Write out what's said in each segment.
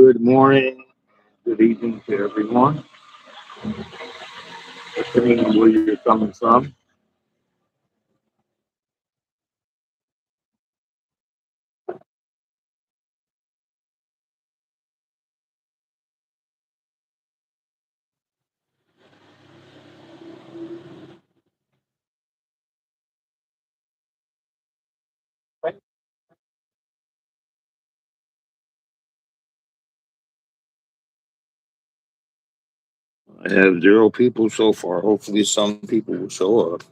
Good morning, good evening to everyone, depending on where you're coming from. I have zero people so far. Hopefully, some people will show up.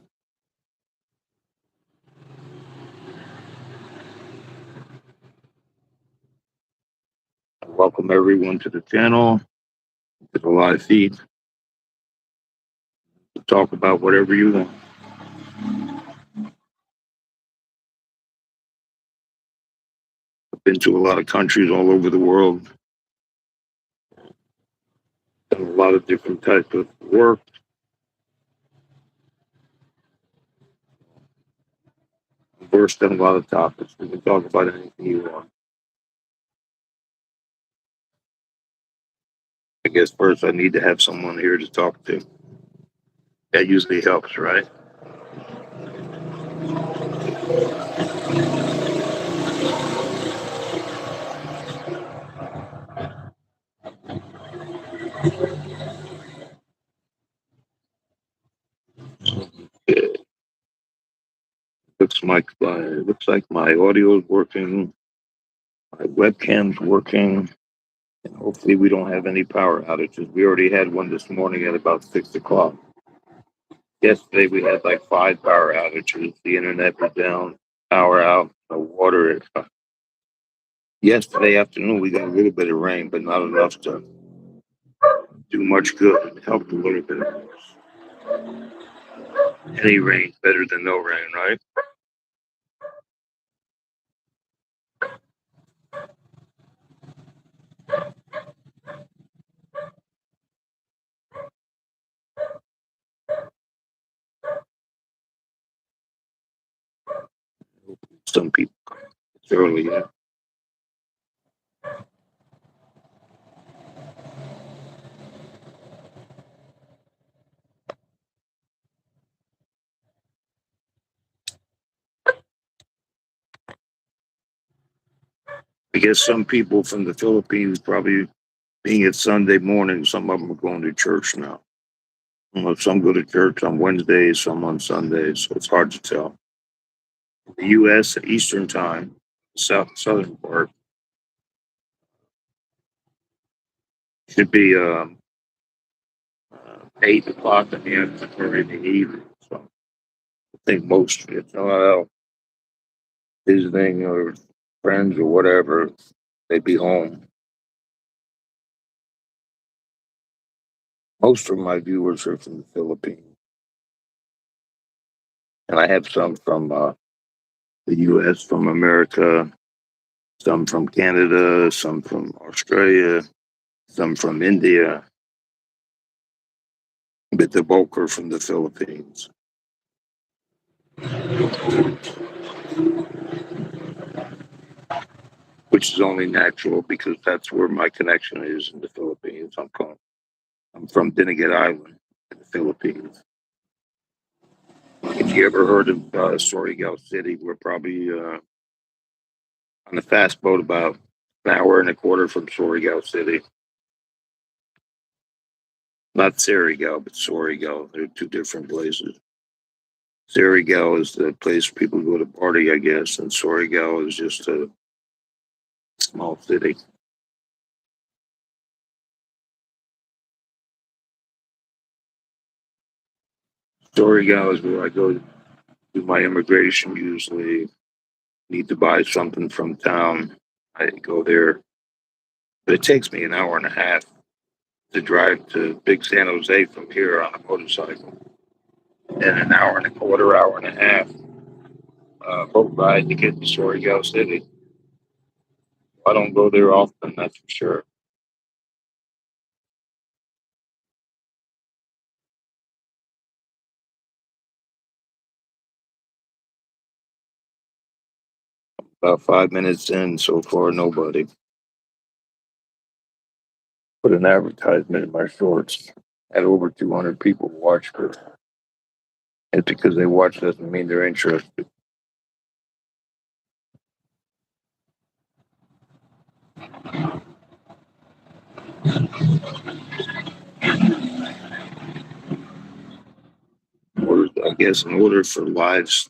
Welcome everyone to the channel, to the live feed, to talk about whatever you want. I've been to a lot of countries all over the world, done a lot of different types of work. Versed in a lot of topics. We can talk about anything you want. I guess first I need to have someone here to talk to. That usually helps, right? It looks like my audio is working, my webcam's working, and hopefully we don't have any power outages. We already had one this morning at about 6 o'clock. Yesterday we had like five power outages. The internet was down, power out, no water. Yesterday afternoon we got a little bit of rain, but not enough to do much good. It helped a little bit. Any rain's better than no rain, right? Some people, it's early yet. I guess some people from the Philippines probably being it's Sunday morning, some of them are going to church now. Some go to church on Wednesdays, some on Sundays, so it's hard to tell. The U.S. at Eastern Time, southern part, should be 8 o'clock in the afternoon or in the evening. So I think most, if not all, visiting or friends or whatever, they'd be home. Most of my viewers are from the Philippines, and I have some from the U.S., from America, some from Canada, some from Australia, some from India, but the bulk are from the Philippines. Which is only natural because that's where my connection is in the Philippines. I'm from Dinagat Island in the Philippines. If you ever heard of Surigao City, we're probably on a fast boat about an hour and a quarter from Surigao City. Not Surigao, but Surigao. They're two different places. Surigao is the place people go to party, I guess, and Surigao is just a small city. Surigao is where I go to do my immigration usually. Need to buy something from town. I go there, but it takes me an hour and a half to drive to Big San Jose from here on a motorcycle, and an hour and a quarter, hour and a half boat ride to get to Surigao City. I don't go there often, that's for sure. About 5 minutes in, so far nobody. put an advertisement in my shorts. Had over 200 people watch her. It's because they watch doesn't mean they're interested. I guess in order for lives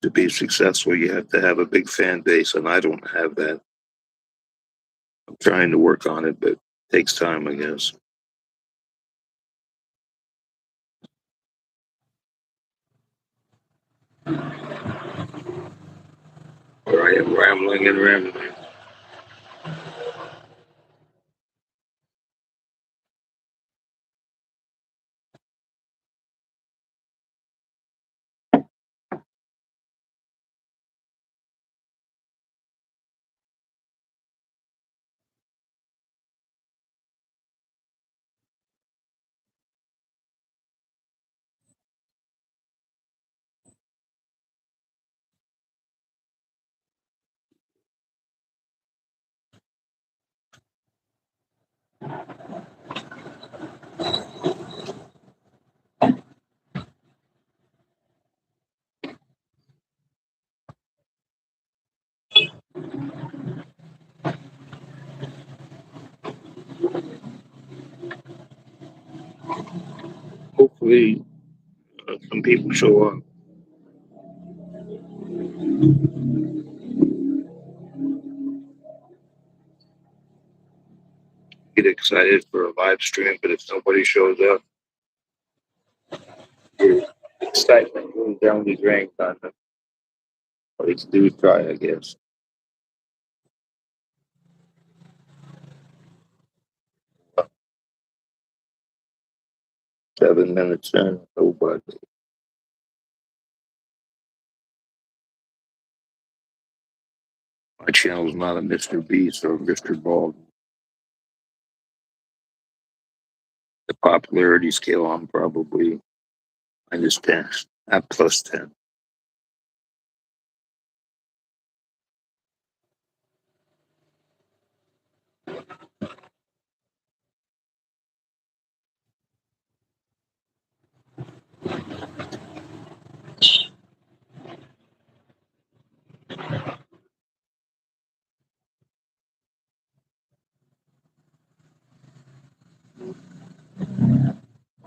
to be successful, you have to have a big fan base, and I don't have that. I'm trying to work on it, but it takes time, I guess. Where I am rambling and rambling. Hopefully, some people show up. Get excited for a live stream, but if nobody shows up, excitement goes down the drain. Kind of. But it's do try, I guess. 7 minutes in, nobody. My channel is not a Mr. Beast or Mr. Bald. The popularity scale, I'm probably -10, at +10.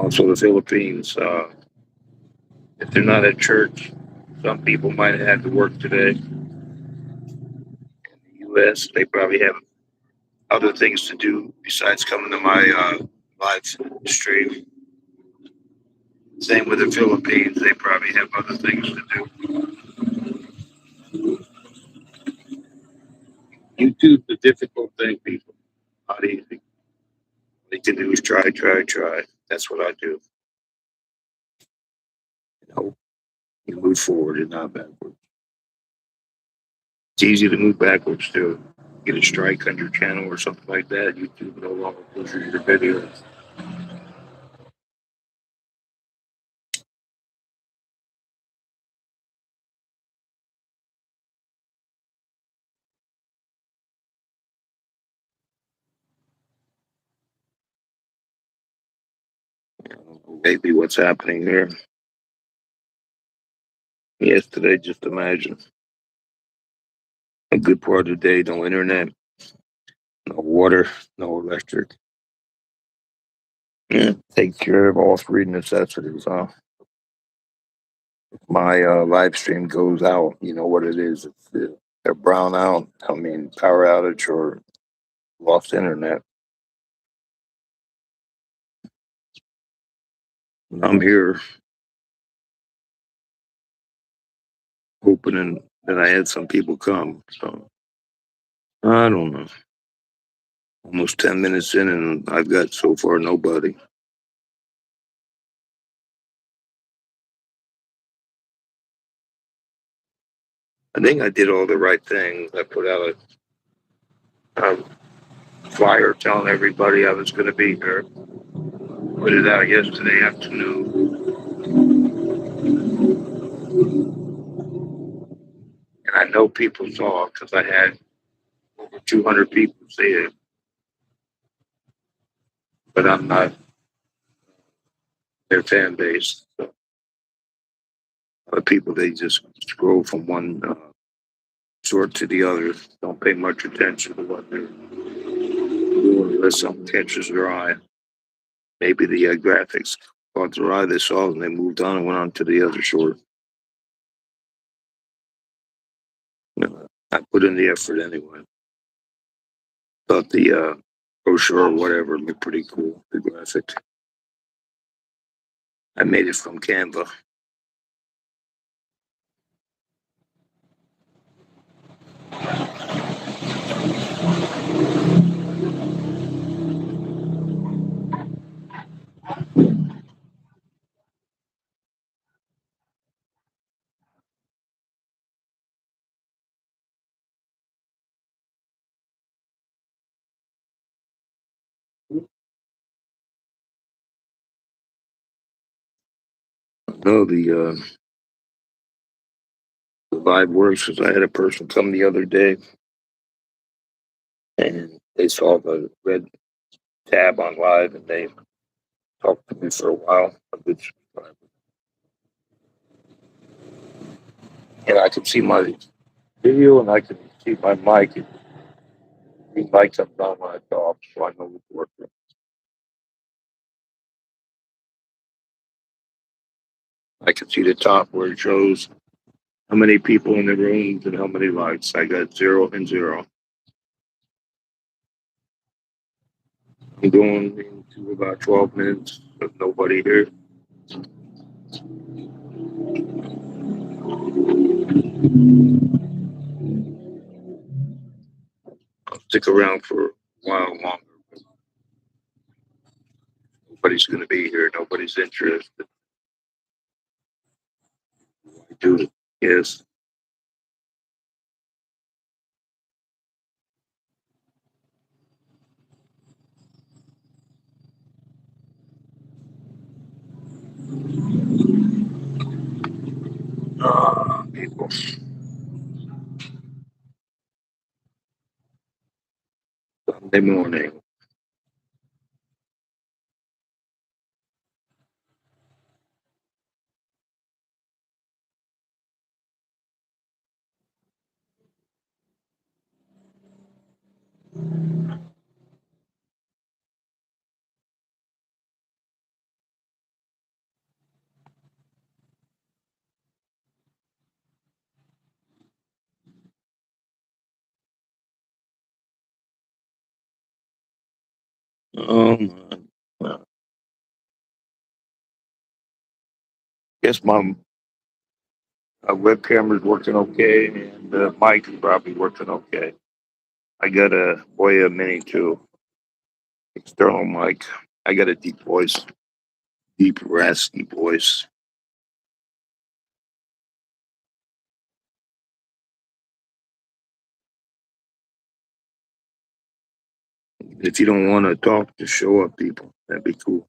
Also, the Philippines, if they're not at church, some people might have had to work today. In the U.S., they probably have other things to do besides coming to my live stream. Same with the Philippines, they probably have other things to do. YouTube's a difficult thing, people. Not easy. All you can do is try, try, try. That's what I do. You know, you move forward and not backwards. It's easy to move backwards too. Get a strike on your channel or something like that. YouTube no longer pushes your videos. Maybe what's happening here. Yesterday, just imagine a good part of the day, no internet, no water, no electric. Yeah, take care of all three necessities. My live stream goes out. You know what it is? It's a brown out. I mean, power outage or lost internet. I'm here hoping that I had some people come. So I don't know. Almost 10 minutes in, and I've got so far nobody. I think I did all the right things. I put out a flyer telling everybody I was going to be here. Put it out yesterday afternoon, and I know people saw it because I had over 200 people see it. but I'm not their fan base. So, people, they just scroll from one sort to the other. Don't pay much attention to what they're doing unless something catches their eye. Maybe the graphics caught their eye, they saw it, and they moved on and went on to the other sort. I put in the effort anyway. Thought the brochure or whatever looked pretty cool, the graphic. I made it from Canva. No, the vibe works because I had a person come the other day and they saw the red tab on live and they talked to me for a while. A good subscriber. And I could see my video and I could see my mic. And the mic comes on when I talk, so I know it's working. I can see the top where it shows how many people in the rooms and how many likes. I got 0 and 0. I'm going into about 12 minutes with nobody here. I'll stick around for a while longer. Nobody's going to be here. Nobody's interested. I do it. Yes. People. Sunday morning. I guess my webcam is working okay, and the mic is probably working okay. I got a Boya Mini 2 external mic. I got a deep voice, deep raspy voice. If you don't want to talk, just show up, people. That'd be cool.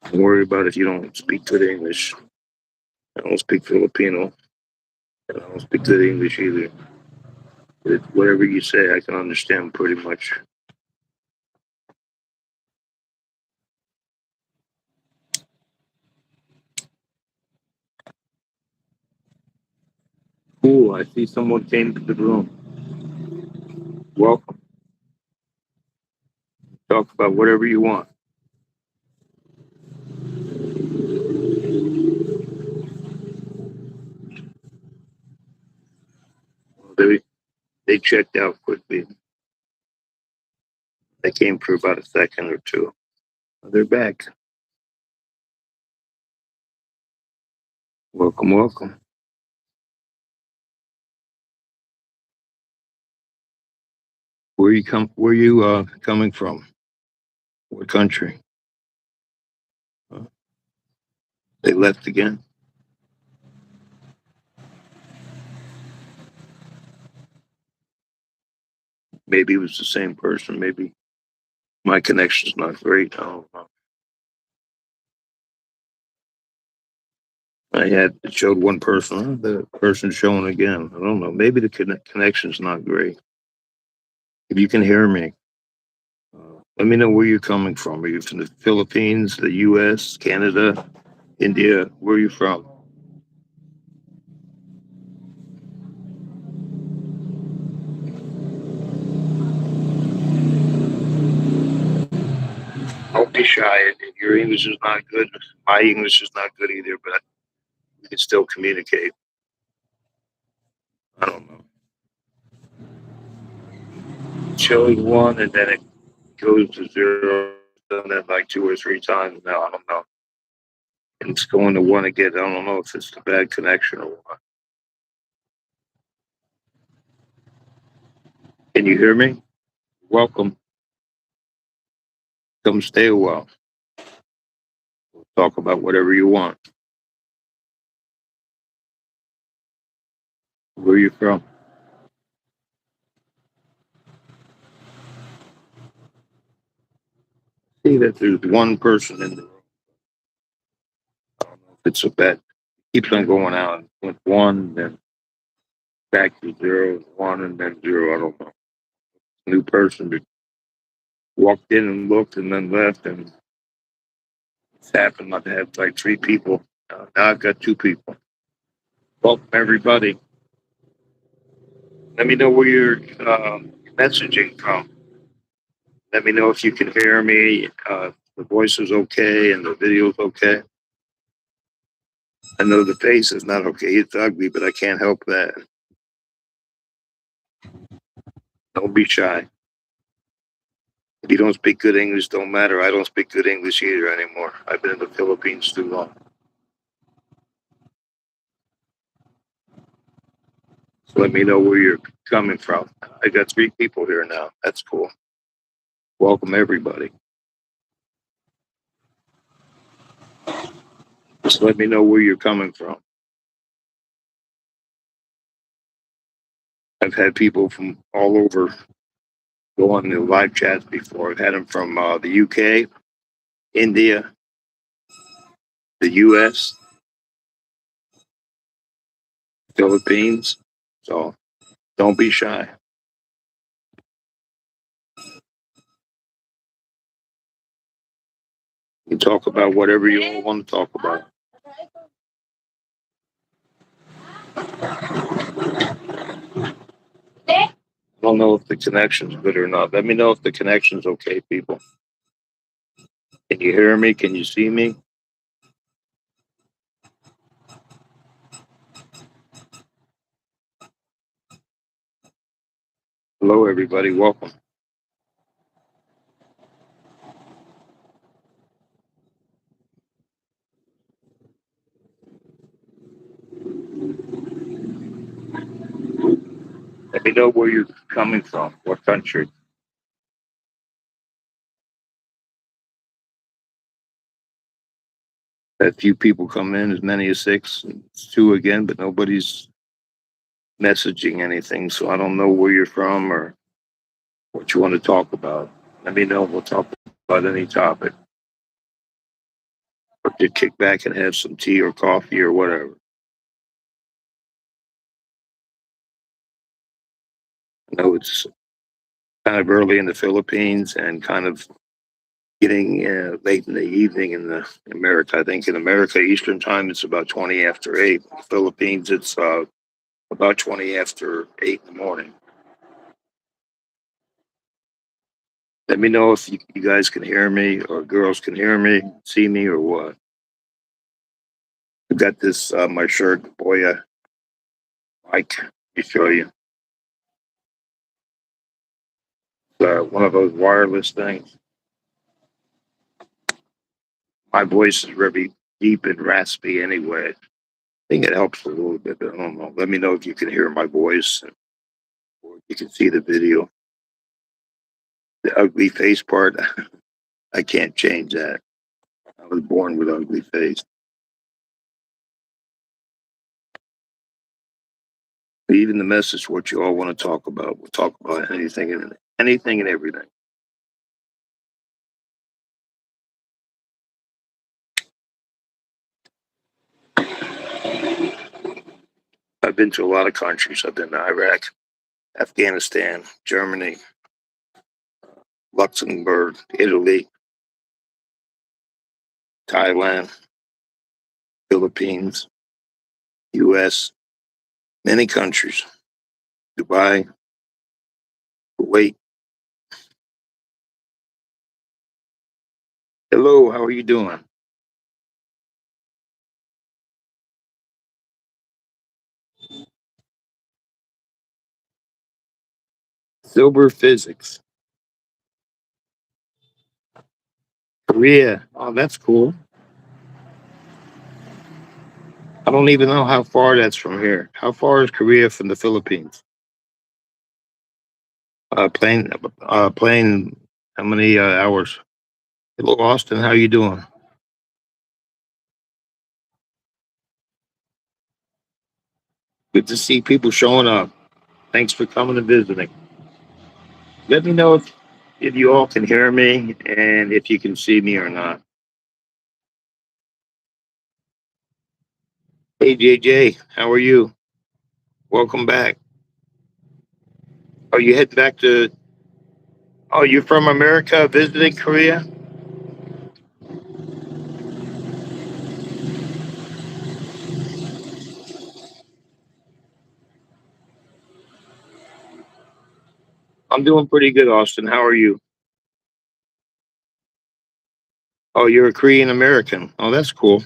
Don't worry about if you don't speak good English. I don't speak Filipino. And I don't speak good English either. But whatever you say, I can understand pretty much. Cool. I see someone came to the room. Welcome. Talk about whatever you want. They, they checked out quickly. They came for about a second or two. They're back. Welcome, welcome. Where you coming from? What country? They left again. Maybe it was the same person. Maybe my connection's not great. I don't know. It showed one person. The person showing again. I don't know. Maybe the connection's not great. If you can hear me, let me know where you're coming from. Are you from the Philippines, the U.S., Canada, India? Where are you from? Don't be shy. Your English is not good. My English is not good either, but we can still communicate. I don't know. It shows one and then it goes to zero. Done that like two or three times now. I don't know. And it's going to one again. I don't know if it's a bad connection or what. Can you hear me? Welcome. Come stay a while. We'll talk about whatever you want. Where are you from? See that there's one person in the room. I don't know if it's a bet. Keeps on going out with one, then back to zero, one, and then zero. I don't know. New person that walked in and looked and then left, and it's happened. I've had like three people. Now I've got two people. Welcome, everybody. Let me know where you're messaging from. Let me know if you can hear me. The voice is okay and the video is okay. I know the face is not okay. It's ugly, but I can't help that. Don't be shy. If you don't speak good English, don't matter. I don't speak good English either anymore. I've been in the Philippines too long. So let me know where you're coming from. I got three people here now. That's cool. Welcome, everybody. Just let me know where you're coming from. I've had people from all over go on the live chats before. I've had them from the UK, India, the US, Philippines. So don't be shy. You talk about whatever you want to talk about. I don't know if the connection's good or not. Let me know if the connection's okay, people. Can you hear me? Can you see me? Hello, everybody. Welcome. Let me know where you're coming from. What country? A few people come in, as many as six. It's two again, but nobody's messaging anything. So I don't know where you're from or what you want to talk about. Let me know. We'll talk about any topic. Or to kick back and have some tea or coffee or whatever. I know it's kind of early in the Philippines and kind of getting late in the evening in the America. I think in America, Eastern time, it's about 20 after 8. In the Philippines, it's about 20 after 8 in the morning. Let me know if you guys can hear me or girls can hear me, see me, or what. I got this my shirt, boy. Mike, let me show you. One of those wireless things. My voice is really deep and raspy anyway. I think it helps a little bit, but I don't know. Let me know if you can hear my voice or you can see the video. The ugly face part, I can't change that. I was born with ugly face. Even the message, what you all want to talk about, we'll talk about anything and everything. I've been to a lot of countries. I've been to Iraq, Afghanistan, Germany, Luxembourg, Italy, Thailand, Philippines, U.S., many countries, Dubai, Kuwait. Hello, how are you doing? Silver physics. Korea. Oh, that's cool. I don't even know how far that's from here. How far is Korea from the Philippines? Plane, plane. How many hours? Hello, Austin. How you doing? Good to see people showing up. Thanks for coming and visiting. Let me know if you all can hear me and if you can see me or not. Hey, JJ, how are you? Welcome back. Oh, you head back to? Oh, you're from America, visiting Korea? I'm doing pretty good, Austin. How are you? Oh, you're a Korean American. Oh, that's cool.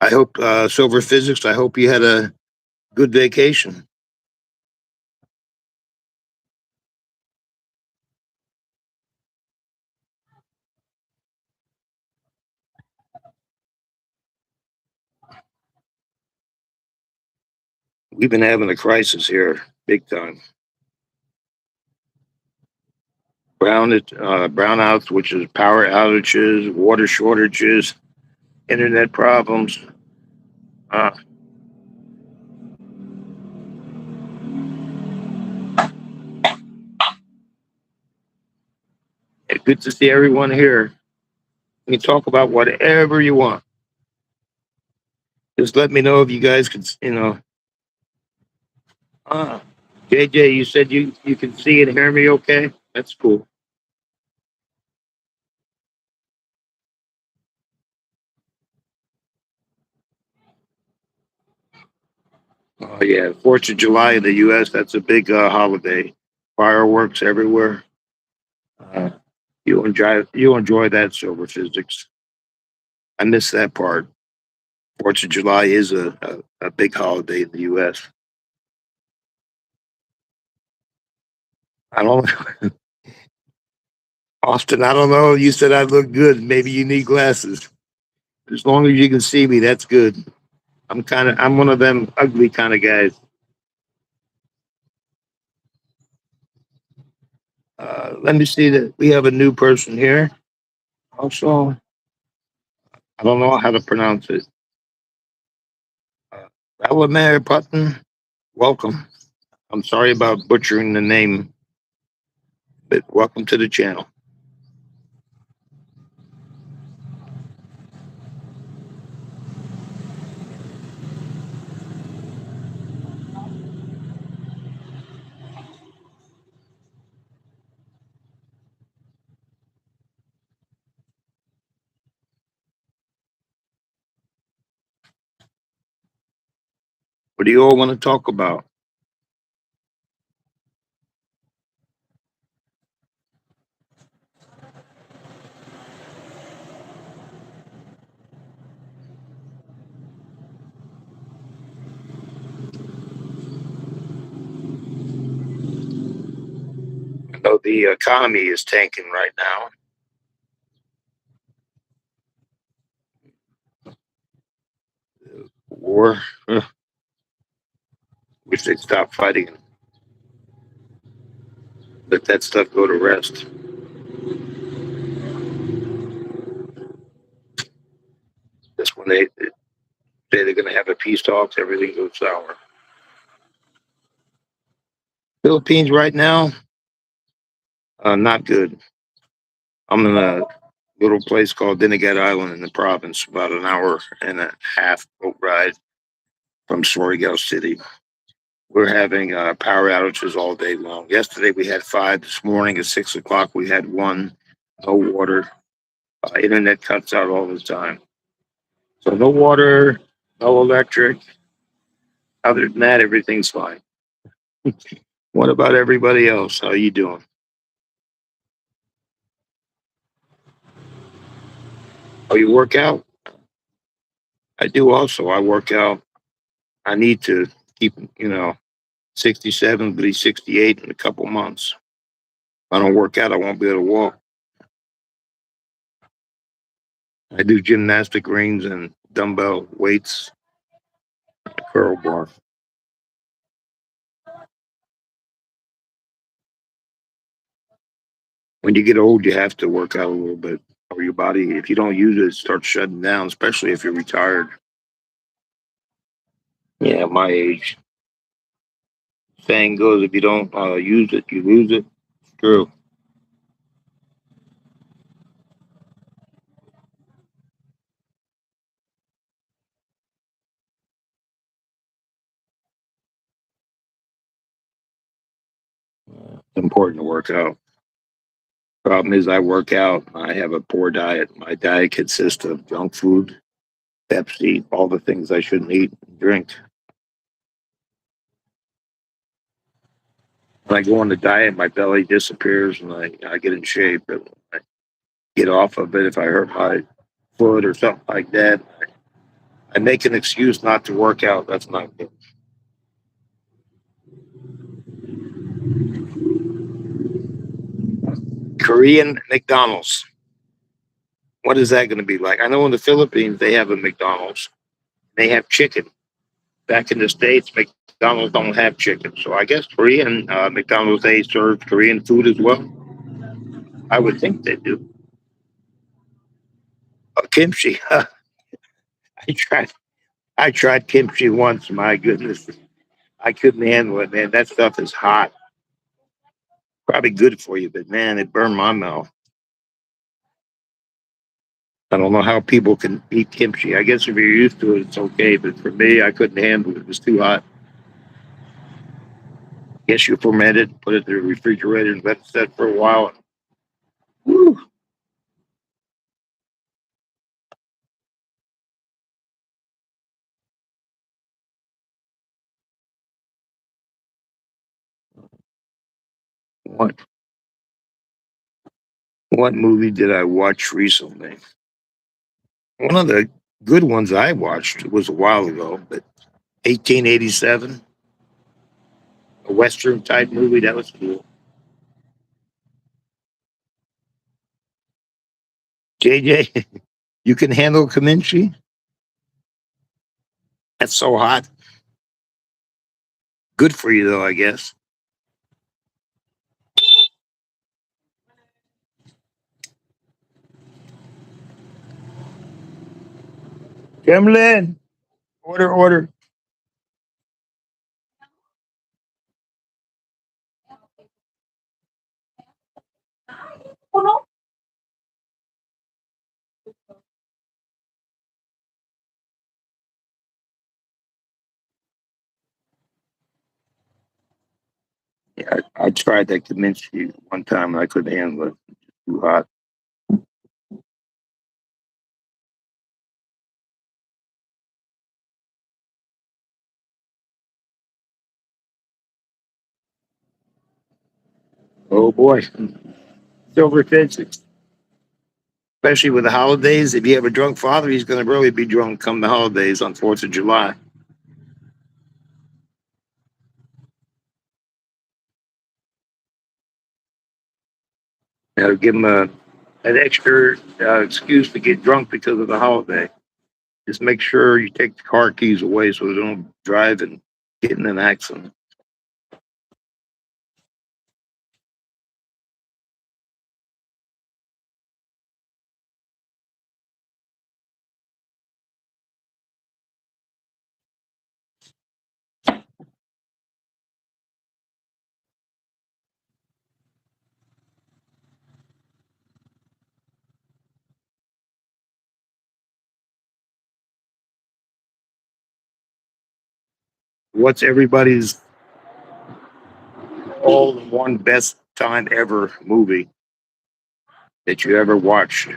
I hope Silver Physics. I hope you had a good vacation. We've been having a crisis here, big time. Brownouts, which is power outages, water shortages, internet problems. Uh, it's good to see everyone here. You can talk about whatever you want. Just let me know if you guys can, Uh, JJ, you said you can see and hear me okay? That's cool. Oh, yeah. 4th of July in the U.S., that's a big holiday. Fireworks everywhere. Uh, you enjoy that silver physics. I miss that part. 4th of July is a big holiday in the U.S. I don't, Austin, I don't know. You said I look good. Maybe you need glasses. As long as you can see me, that's good. I'm one of them ugly kind of guys. Let me see that we have a new person here. Also, I don't know how to pronounce it. Vladimir Putin, welcome. I'm sorry about butchering the name, but welcome to the channel. What do you all want to talk about? I know the economy is tanking right now. War. Wish they'd stop fighting and let that stuff go to rest. That's when they say they're going to have a peace talks. Everything goes sour. Philippines right now, not good. I'm in a little place called Dinagat Island in the province, about an hour and a half boat ride from Surigao City. We're having power outages all day long. Yesterday we had five. This morning at 6 o'clock we had one. No water. Internet cuts out all the time. So no water, no electric. Other than that, everything's fine. What about everybody else? How you doing? Oh, you work out? I do also. I work out. I need to keep, 67, but he's 68 in a couple months. If I don't work out, I won't be able to walk. I do gymnastic rings and dumbbell weights, curl bar. When you get old, you have to work out a little bit, or your body, if you don't use it, it starts shutting down, especially if you're retired. Yeah, my age. Saying goes, if you don't use it, you lose it. It's true. It's important to work out. Problem is, I work out. I have a poor diet. My diet consists of junk food, Pepsi, all the things I shouldn't eat and drink. When I go on the diet, my belly disappears and I get in shape. And I get off of it if I hurt my foot or something like that. I make an excuse not to work out. That's not good. Korean McDonald's. What is that going to be like? I know in the Philippines they have a McDonald's. They have chicken. Back in the States, McDonald's don't have chicken. So I guess Korean McDonald's, they serve Korean food as well. I would think they do. Kimchi. I tried. I tried kimchi once. My goodness, I couldn't handle it, man. That stuff is hot. Probably good for you, but man, it burned my mouth. I don't know how people can eat kimchi. I guess if you're used to it, it's okay. But for me, I couldn't handle it. It was too hot. Guess you ferment it, put it in the refrigerator, and let it set for a while. Woo, what what movie did I watch recently? One of the good ones I watched was a while ago, but 1887, a Western type movie. That was cool. JJ, you can handle kimchi? That's so hot. Good for you, though, I guess. Kimlin, order, order. Yeah, I tried that kimchi one time and I couldn't handle it. Too hot. Oh boy, silver fishing. Especially with the holidays. If you have a drunk father, he's going to really be drunk come the holidays on 4th of July. Give him an extra excuse to get drunk because of the holiday. Just make sure you take the car keys away so they don't drive and get in an accident. What's everybody's all in one best time ever movie that you ever watched?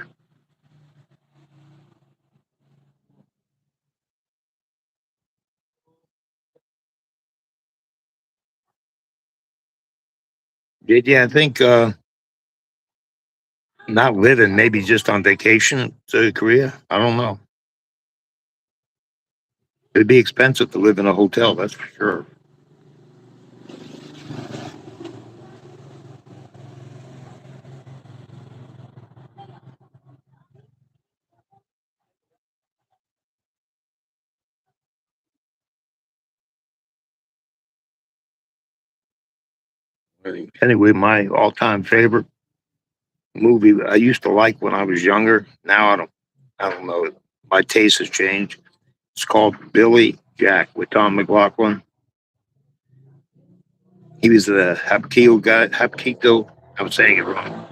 Did you? I think not living, maybe just on vacation to Korea. I don't know. It'd be expensive to live in a hotel, that's for sure. Anyway, my all-time favorite movie I used to like when I was younger. Now I don't. I don't know. My taste has changed. It's called Billy Jack with Tom McLaughlin. He was the Hapkido guy. Hapkido. I'm saying it wrong.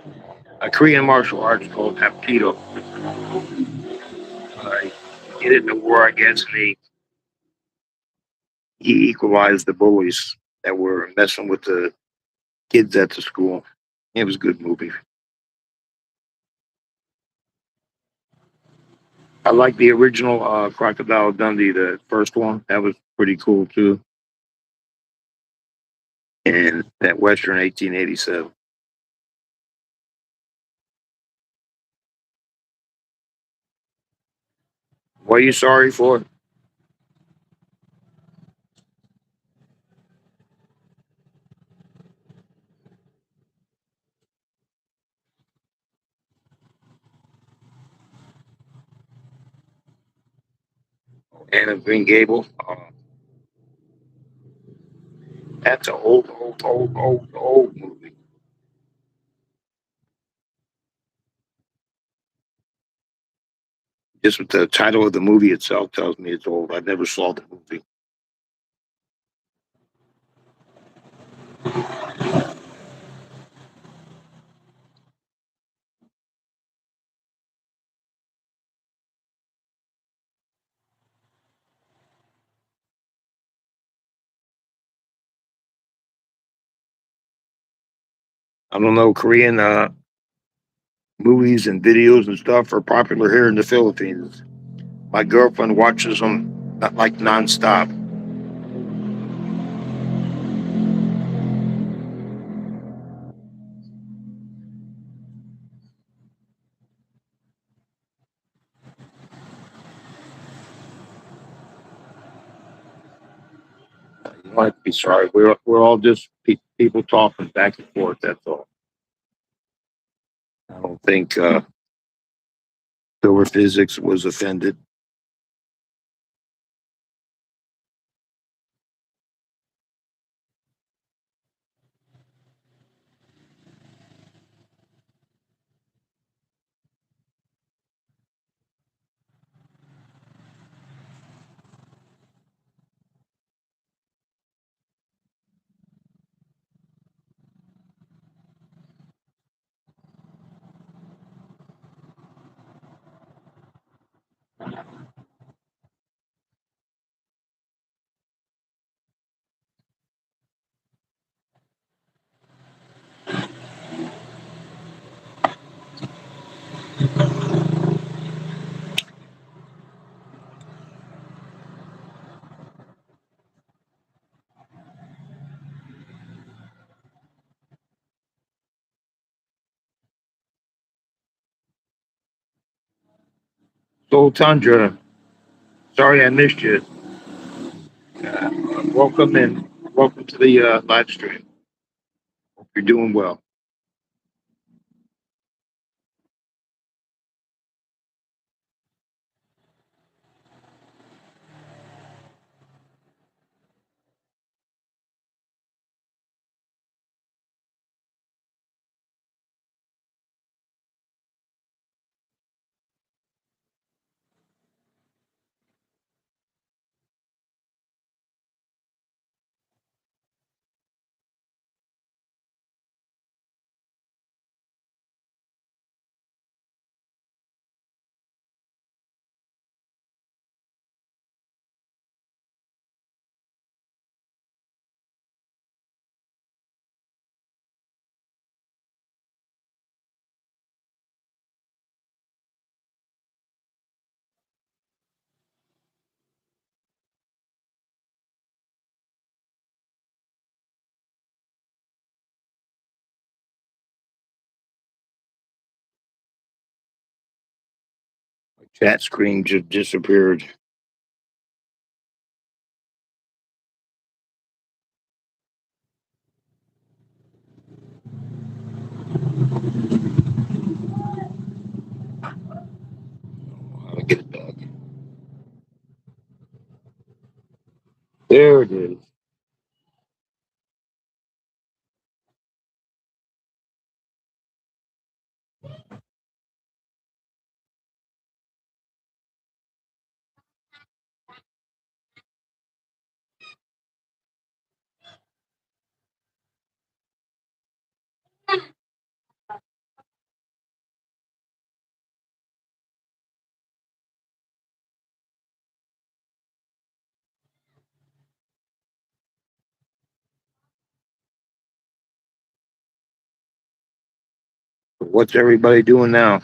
A Korean martial arts called Hapkido. He did it in the war, I guess, and he equalized the bullies that were messing with the kids at the school. It was a good movie. I like the original Crocodile Dundee, the first one. That was pretty cool too. And that Western 1887. What are you sorry for? Anne of Green Gable. That's an old movie. Just with the title of the movie itself tells me it's old. I never saw the movie. I don't know. Korean movies and videos and stuff are popular here in the Philippines. My girlfriend watches them not like nonstop. You don't have to be sorry. We're all just people talking back and forth. That's all. I don't think Silver Physics was offended. So Tundra, sorry I missed you. Welcome and welcome to the live stream. Hope you're doing well. Chat screen just disappeared. How to get it back? There it is. What's everybody doing now?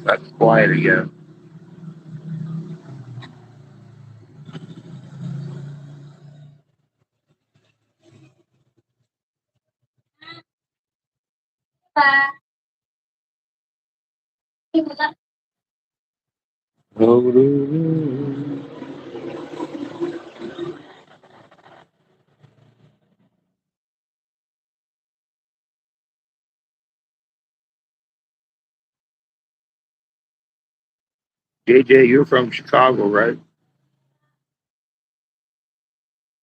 Got quiet again. JJ, you're from Chicago, right?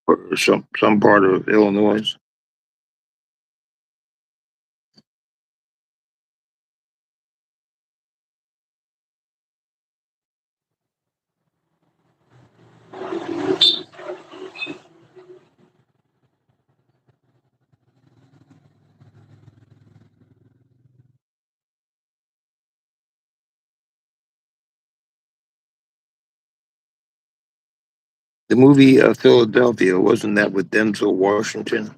Or some part of Illinois? The movie Philadelphia, wasn't that with Denzel Washington?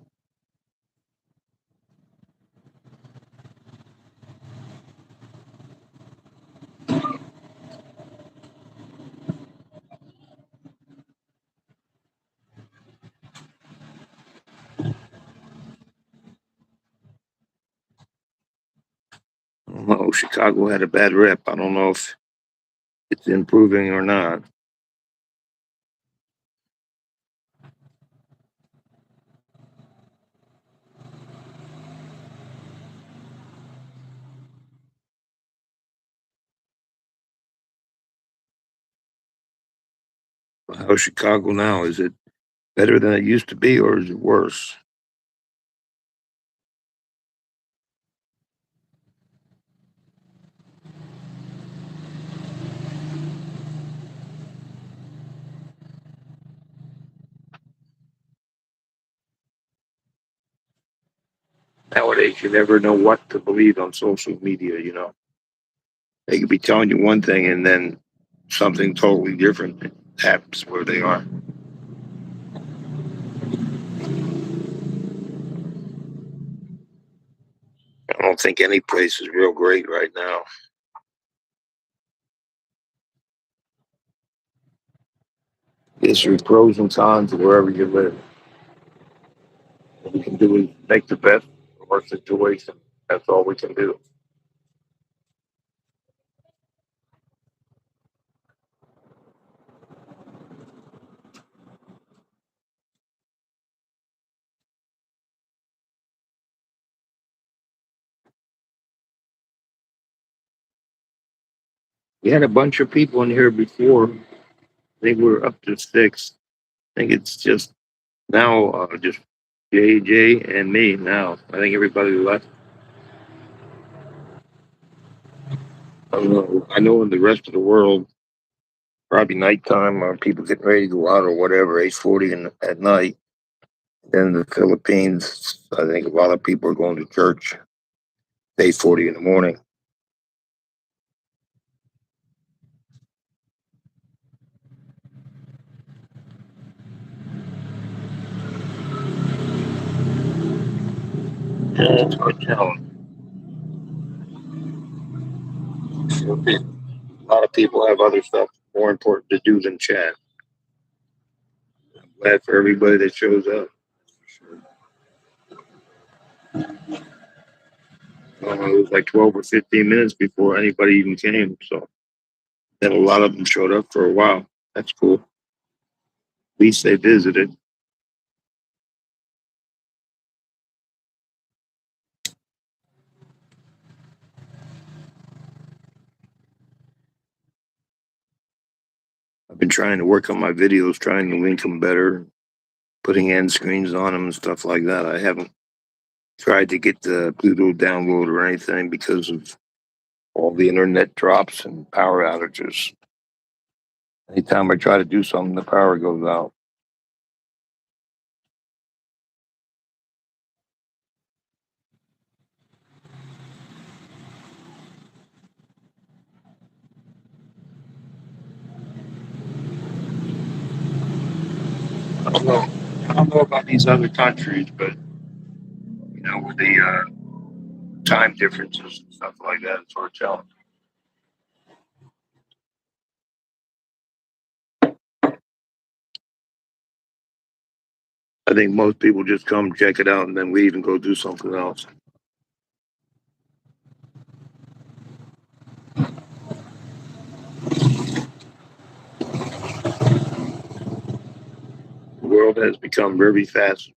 I don't know. Chicago had a bad rep. I don't know if it's improving or not. How's Chicago now? Is it better than it used to be, or is it worse? Nowadays, you never know what to believe on social media. They could be telling you one thing, and then something totally different happens where they are. I don't think any place is real great right now. There's pros and cons wherever you live. What we can do is make the best of our situation. That's all we can do. We had a bunch of people in here before. They were up to six. I think it's just now, just JJ and me now. I think everybody left. I don't know. I know in the rest of the world, probably nighttime, people getting ready to go out or whatever, 8:40 at night. Then in the Philippines, I think a lot of people are going to church 8:40 in the morning. Yeah, it's hard telling. A lot of people have other stuff more important to do than chat. I'm glad for everybody that shows up. It was like 12 or 15 minutes before anybody even came. So then a lot of them showed up for a while. That's cool. At least they visited. I've been trying to work on my videos, trying to link them better, putting end screens on them and stuff like that. I haven't tried to get the Pluto download or anything because of all the internet drops and power outages. Anytime I try to do something, the power goes out. I don't know. I don't know about these other countries, but with the time differences and stuff like that, it's hard to tell. I think most people just come check it out and then leave and go do something else. The world has become very fast.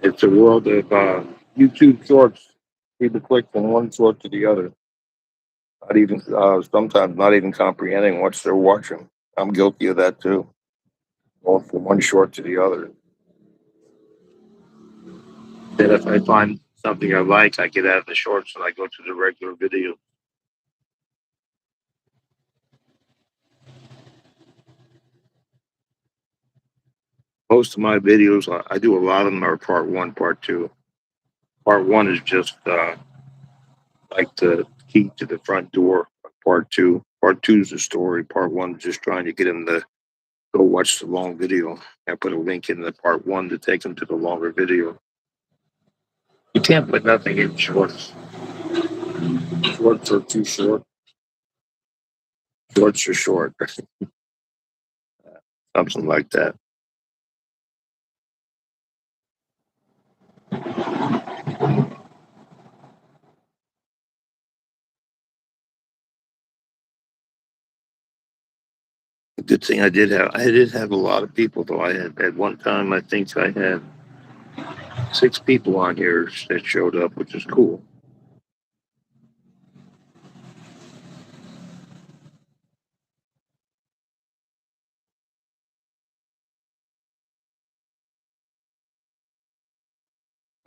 It's a world of YouTube shorts. People click from one short to the other. Not even sometimes not even comprehending what they're watching. I'm guilty of that too. Going from one short to the other. Then if I find something I like, I get out of the shorts and I go to the regular video. Most of my videos, I do a lot of them are part one, part two. Part one is just like the key to the front door. Part two is the story. Part one is just trying to get them to go watch the long video. I put a link in the part one to take them to the longer video. You can't put nothing in shorts. Shorts are too short. Shorts are short. Something like that. The good thing I did have a lot of people though. I had at one time I think I had 6 people on here that showed up, which is cool.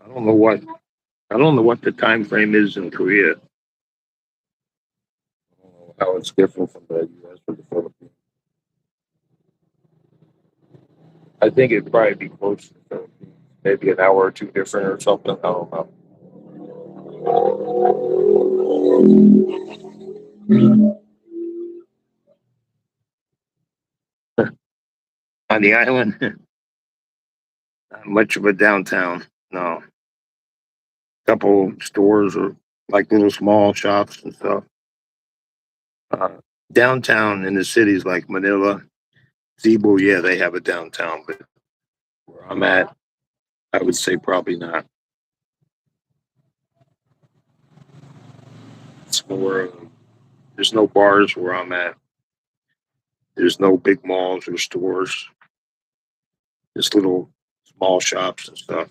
I don't know what I don't know what the time frame is in Korea. I don't know how it's different from the U.S. or the Philippines. I think it'd probably be close to the Philippines, maybe an hour or two different or something. I don't know. On the island, not much of a downtown. No, couple stores or like little small shops and stuff. Uh, Downtown in the cities like Manila, Cebu, yeah, they have a downtown, but where I'm at, I would say probably not. It's more. There's no bars where I'm at. There's no big malls or stores. Just little small shops and stuff.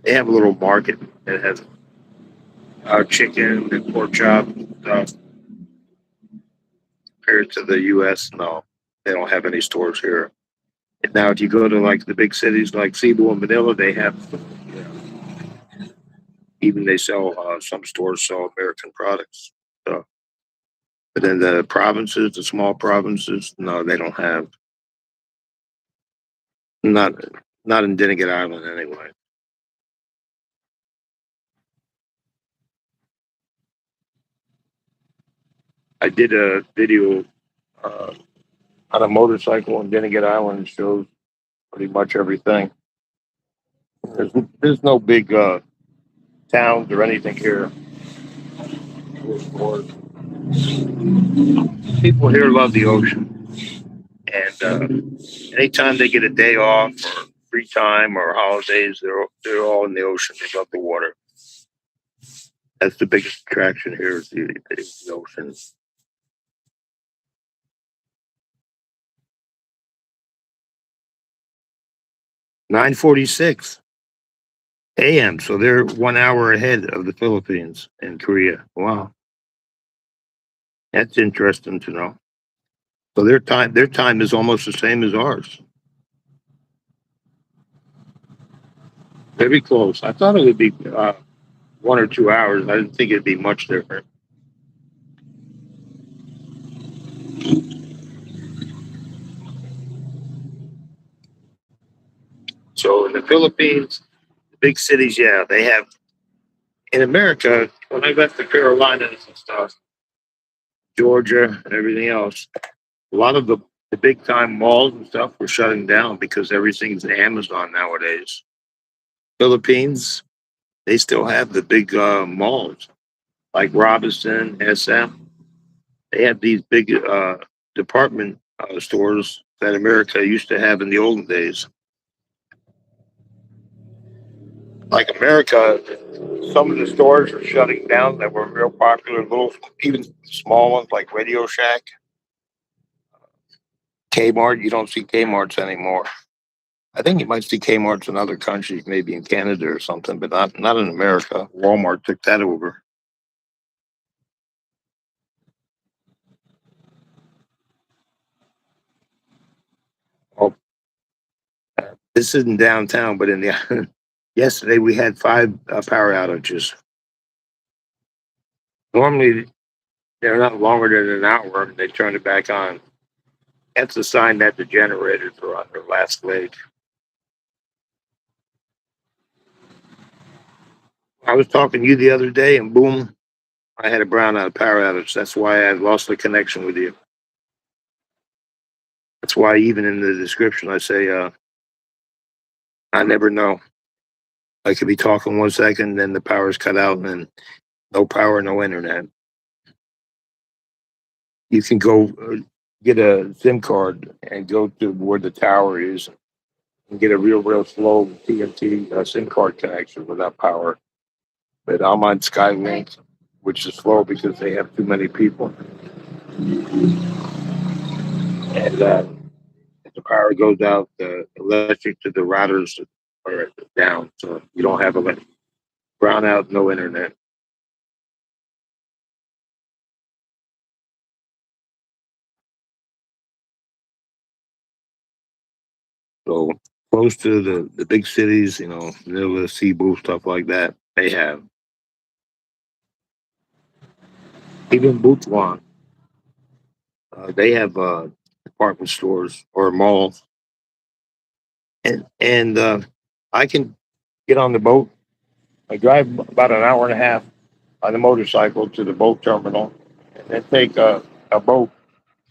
They have a little market that has chicken and pork chop and stuff. Compared to the U.S., no, they don't have any stores here. And now, if you go to like the big cities like Cebu and Manila, they have. Yeah, even they sell some stores sell American products. So, but in the provinces, the small provinces, no, they don't have. Not not in Dinnigat Island anyway. I did a video uh, on a motorcycle in Dinnigat Island. Shows pretty much everything. There's, there's no big towns or anything here. cool stores. People here love the ocean, and anytime they get a day off or free time or holidays, they're all in the ocean. They love the water. That's the biggest attraction here is the ocean. 9:46 a.m. So they're 1 hour ahead of the Philippines and Korea. Wow, that's interesting to know. So their time is almost the same as ours. Very close. I thought it would be 1 or 2 hours. I didn't think it'd be much different. So in the Philippines, the big cities, yeah, they have. In America, when I left the Carolinas and stuff, Georgia and everything else, a lot of the big time malls and stuff were shutting down because everything's Amazon nowadays. Philippines, they still have the big malls like Robinson, SM. They have these big department stores that America used to have in the olden days. Like America, some of the stores are shutting down that were real popular, little, even small ones like Radio Shack, Kmart. You don't see Kmart's anymore. I think you might see Kmart's in other countries, maybe in Canada or something, but not in America. Walmart took that over. Oh, this isn't downtown, but in the yesterday we had five power outages. Normally they're not longer than an hour. And they turn it back on. That's a sign that the generators are on their last leg. I was talking to you the other day, and boom, I had a brownout power outage. That's why I lost the connection with you. That's why even in the description I say I never know. I could be talking 1 second, then the power's cut out, and then no power, no internet. You can go get a SIM card and go to where the tower is and get a real slow TNT SIM card connection without power. But I'm on Skylink, which is slow because they have too many people. And if the power goes out, the electric to the routers are down. So you don't have a brownout, no internet. So close to the big cities, Manila, Cebu, stuff like that, they have. Even Butuan, they have department stores or malls. And I can get on the boat. I drive about an hour and a half on the motorcycle to the boat terminal and then take a boat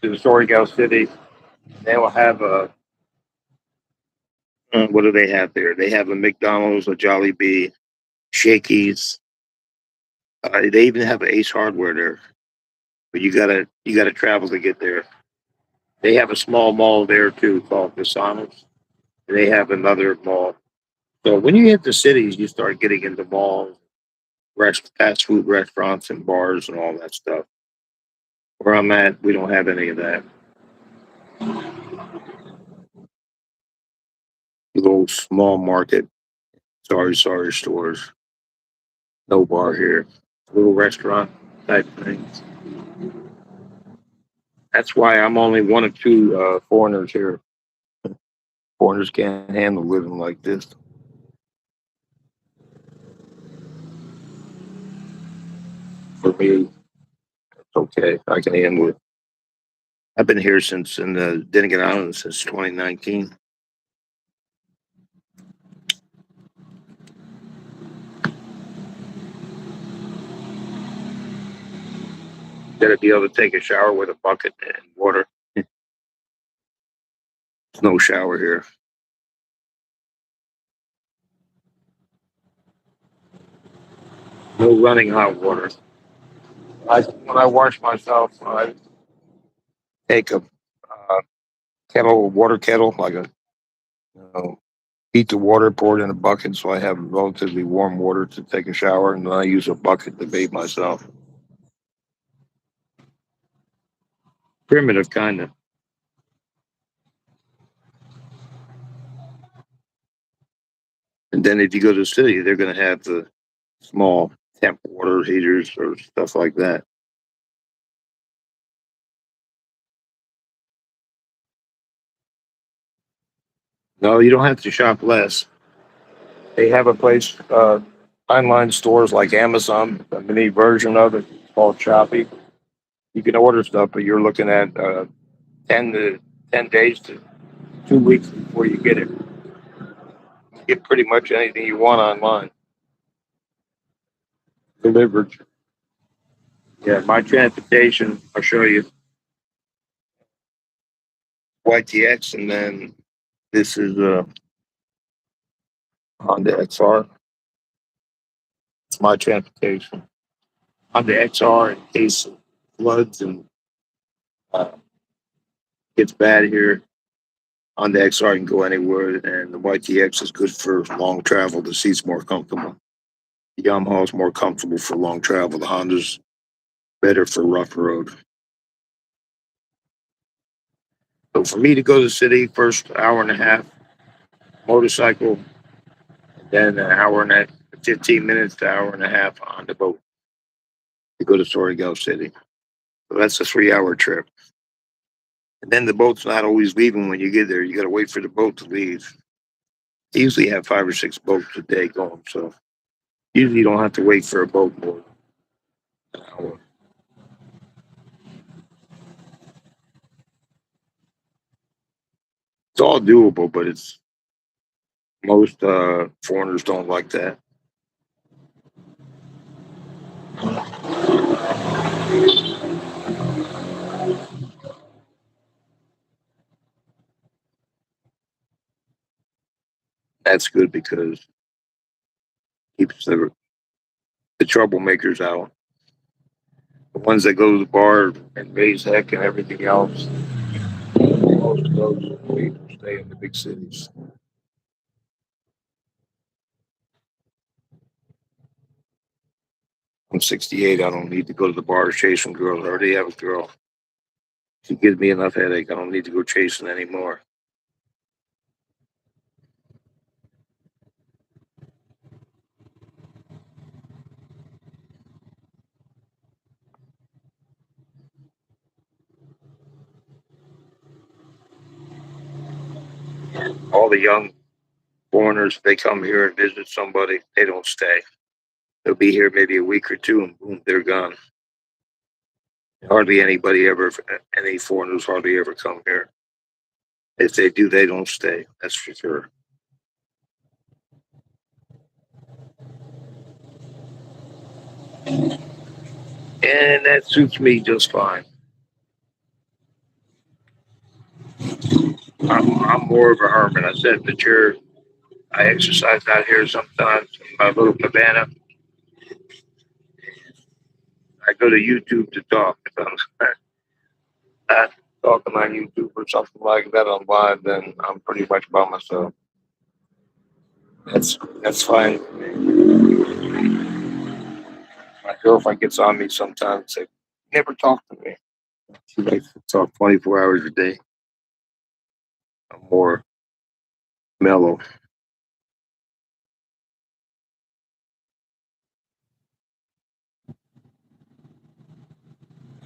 to the Surigao City. They will have what do they have there? They have a McDonald's, a Jollibee, Shakey's. They even have Ace Hardware there, but you gotta travel to get there. They have a small mall there too called Casanos. They have another mall. So when you hit the cities, you start getting into malls, fast food restaurants, and bars and all that stuff. Where I'm at, we don't have any of that. Little small market, sorry stores. No bar here. Little restaurant type things. That's why I'm only one of two foreigners here. Foreigners can't handle living like this. For me, it's okay. I can handle it. I've been here since in the Dennigan Island since 2019. Got to be able to take a shower with a bucket and water. There's no shower here. No running hot water. When I wash myself, I take a kettle, water kettle, like a heat the water, pour it in a bucket, so I have relatively warm water to take a shower, and then I use a bucket to bathe myself. Primitive, kind of. And then if you go to the city, they're going to have the small temp water heaters or stuff like that. No, you don't have to shop less. They have a place, online stores like Amazon, a mini version of it called Shopee. You can order stuff, but you're looking at 10 days to 2 weeks before you get it. You get pretty much anything you want online delivered. Yeah, my transportation, I'll show you YTX, and then this is Honda XR. It's my transportation. Honda XR in case of floods and uh, gets bad here. On the XR, can go anywhere, and the YTX is good for long travel. The seat's more comfortable. The Yamaha is more comfortable for long travel. The Honda's better for rough road. So for me to go to the city, first hour and a half motorcycle, then an hour and 15 minutes to hour and a half on the boat to go to Surigao City. So that's a 3 hour trip. And then the boat's not always leaving when you get there. You got to wait for the boat to leave. They usually have 5 or 6 boats a day going, so usually you don't have to wait for a boat more than an hour. It's all doable, but it's most foreigners don't like that. That's good because it keeps the troublemakers out. The ones that go to the bar and raise heck and everything else, most of those people stay in the big cities. I'm 68. I don't need to go to the bar chasing girls. I already have a girl. She gives me enough headache. I don't need to go chasing anymore. All the young foreigners, they come here and visit somebody. They don't stay. They'll be here maybe a week or two, and boom, they're gone. Hardly anybody ever, any foreigners hardly ever come here. If they do, they don't stay. That's for sure. And that suits me just fine. I'm more of a hermit. I sit in the chair. I exercise out here sometimes in my little cabana. I go to YouTube to talk. If I'm not talking on YouTube or something like that on live, then I'm pretty much by myself. That's fine. My girlfriend gets on me sometimes and say, "Never talk to me." She likes to talk 24 hours a day. I'm more mellow.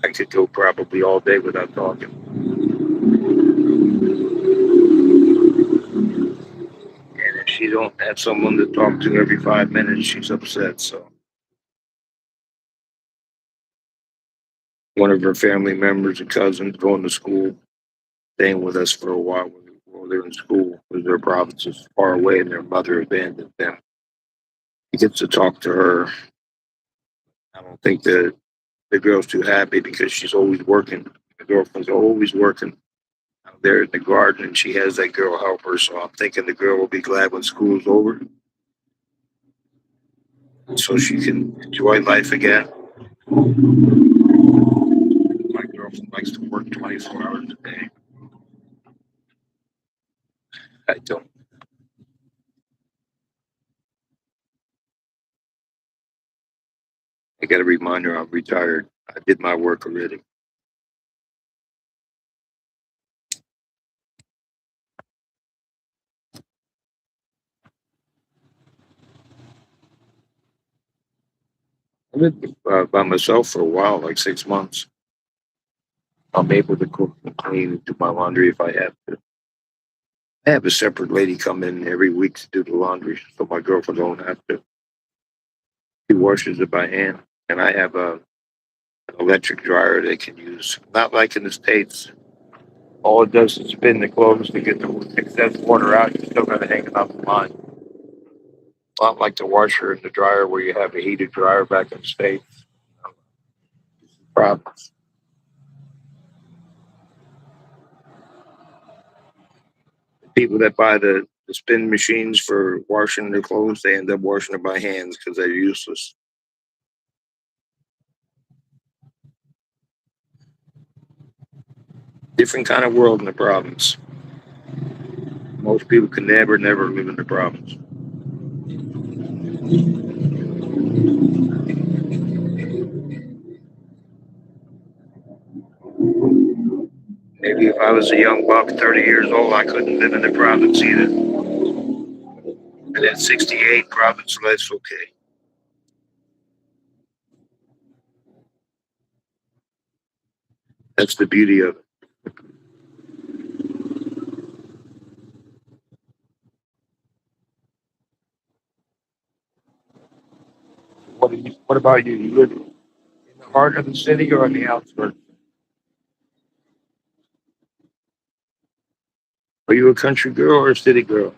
I could go probably all day without talking. And if she don't have someone to talk to every 5 minutes, she's upset. So one of her family members and cousins going to school, staying with us for a while while they're in school because their province is far away and their mother abandoned them. He gets to talk to her. I don't think that the girl's too happy because she's always working. The girlfriend's always working out there in the garden, and she has that girl help her. So I'm thinking the girl will be glad when school's over, so she can enjoy life again. likes to work 24 hours a day. I don't. I got a reminder I'm retired. I did my work already. I lived by myself for a while, like 6 months. I'm able to cook and clean and do my laundry if I have to. I have a separate lady come in every week to do the laundry, so my girlfriend don't have to. She washes it by hand, and I have an electric dryer they can use. Not like in the States. All it does is spin the clothes to get the excess water out. You still got to hang it off the line. Not like the washer and the dryer where you have a heated dryer back in the States. Problems. The people that buy the spin machines for washing their clothes, they end up washing it by hands because they're useless. Different kind of world in the province. Most people can never live in the province. Maybe if I was a young buck, 30 years old, I couldn't live in the province either. And at 68, province life's okay. That's the beauty of it. What about you? You live in the heart of the city or on the outskirts? Are you a country girl or a city girl?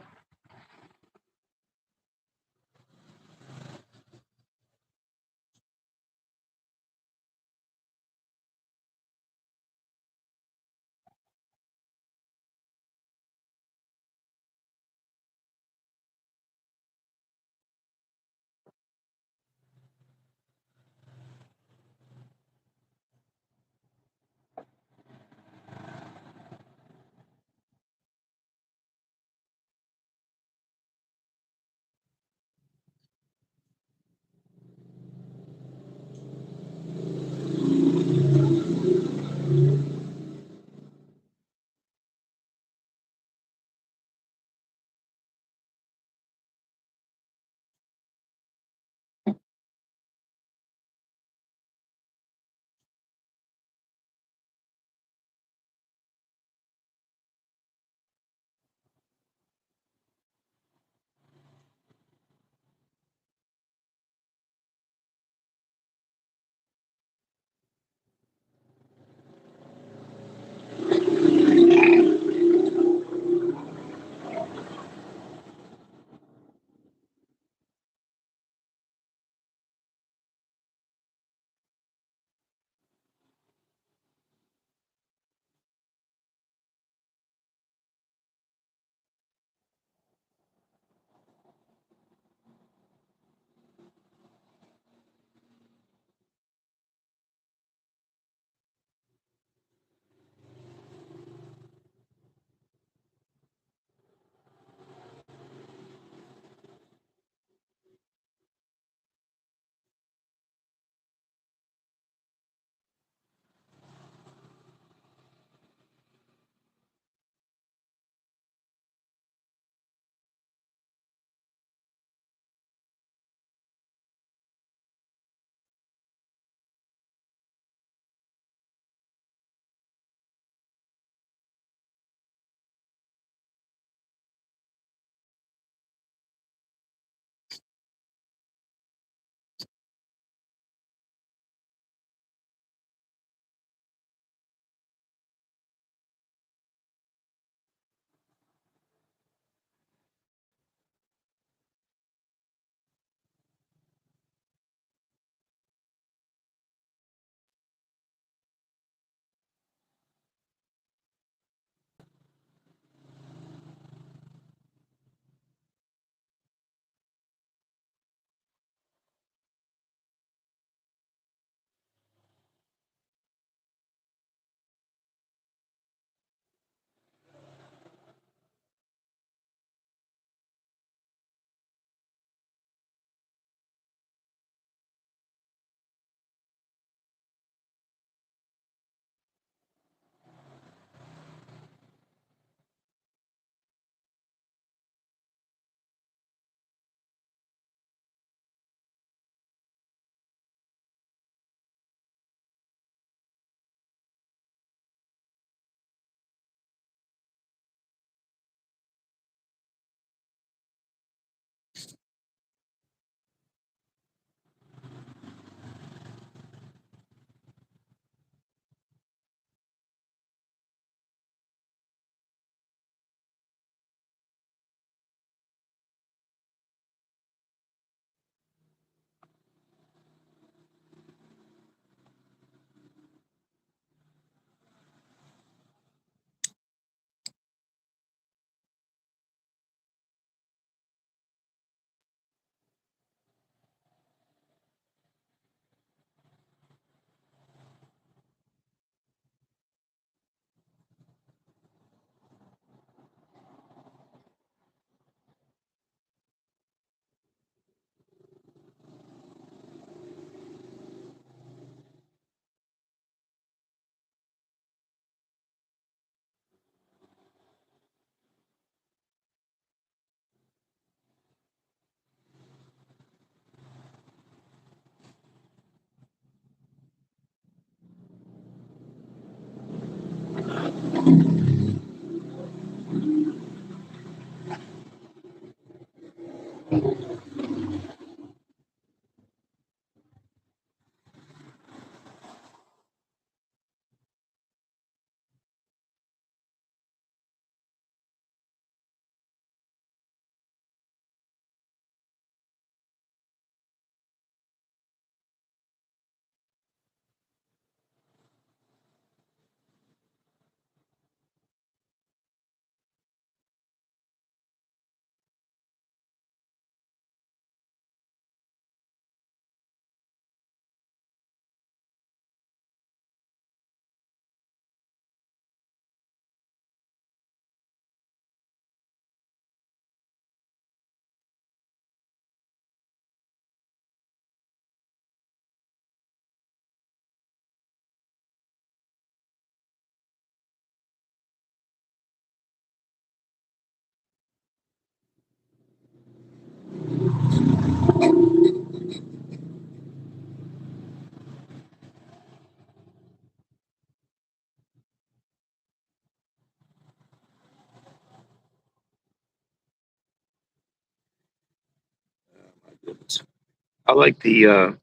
I like the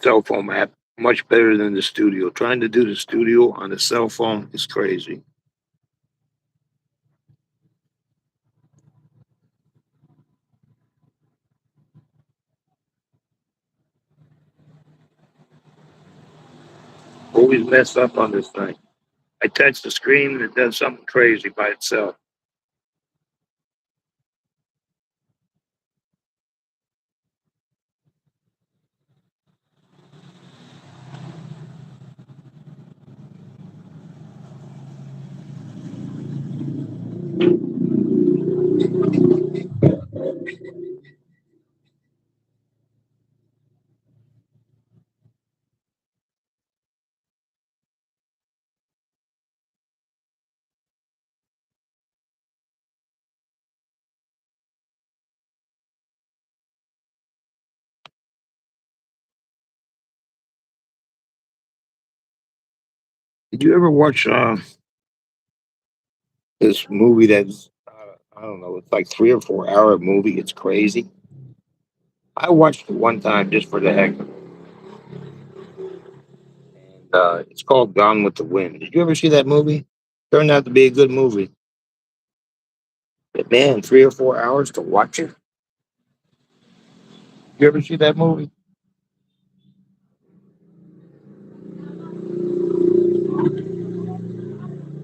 cell phone app much better than the studio. Trying to do the studio on the cell phone is crazy. Always mess up on this thing. I touch the screen and it does something crazy by itself. Did you ever watch this movie that's I don't know, it's like 3 or 4 hour movie. It's crazy. I watched it one time just for the heck of it. And, it's called Gone with the Wind. Did you ever see that movie? Turned out to be a good movie. But man, 3 or 4 hours to watch it. You ever see that movie?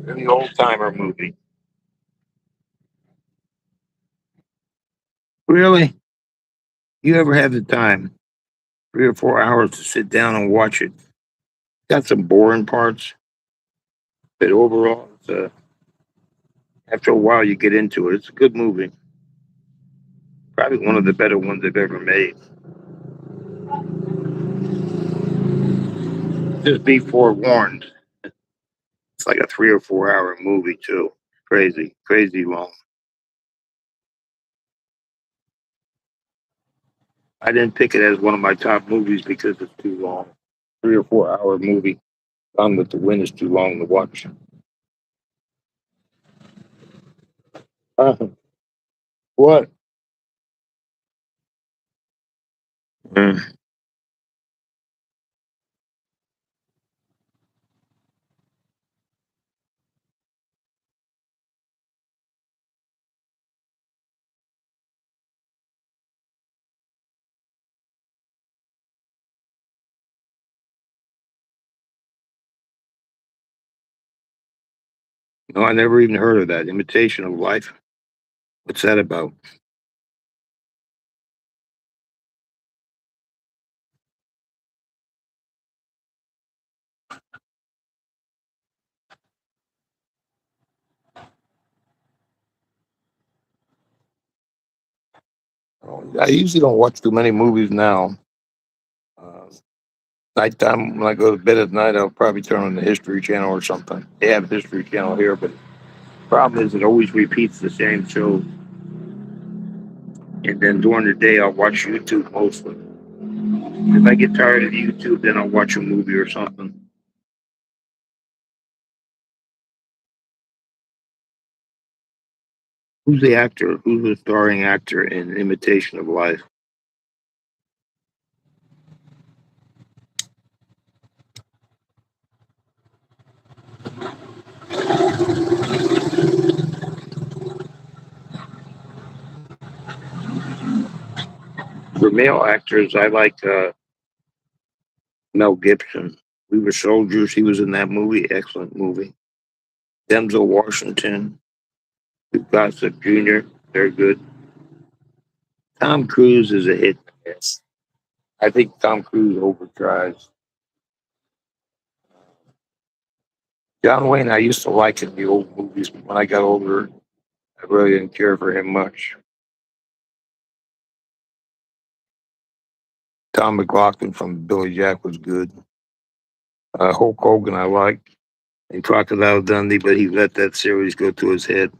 Really old timer movie. Really? You ever have the time, 3 or 4 hours to sit down and watch it? Got some boring parts, but overall, after a while, you get into it. It's a good movie. Probably one of the better ones they've ever made. Just be forewarned. It's like a 3 or 4 hour movie too. Crazy, crazy long. I didn't pick it as one of my top movies because it's too long. 3 or 4 hour movie. Gone with the Wind is too long to watch. What? Mm. No, I never even heard of that. Imitation of Life. What's that about? Oh, I usually don't watch too many movies now. Uh, Nighttime, when I go to bed at night, I'll probably turn on the History Channel or something. They have History Channel here, but the problem is it always repeats the same show. And then during the day, I'll watch YouTube mostly. If I get tired of YouTube, then I'll watch a movie or something. Who's the actor? Who's the starring actor in Imitation of Life? For male actors, I like Mel Gibson. We Were Soldiers. He was in that movie. Excellent movie. Denzel Washington, Gossip Jr. They're good. Tom Cruise is a hit. Yes. I think Tom Cruise overdrives. John Wayne, I used to like in the old movies, but when I got older, I really didn't care for him much. Tom McLaughlin from Billy Jack was good. Hulk Hogan, I liked. And Crocodile Dundee, but he let that series go to his head.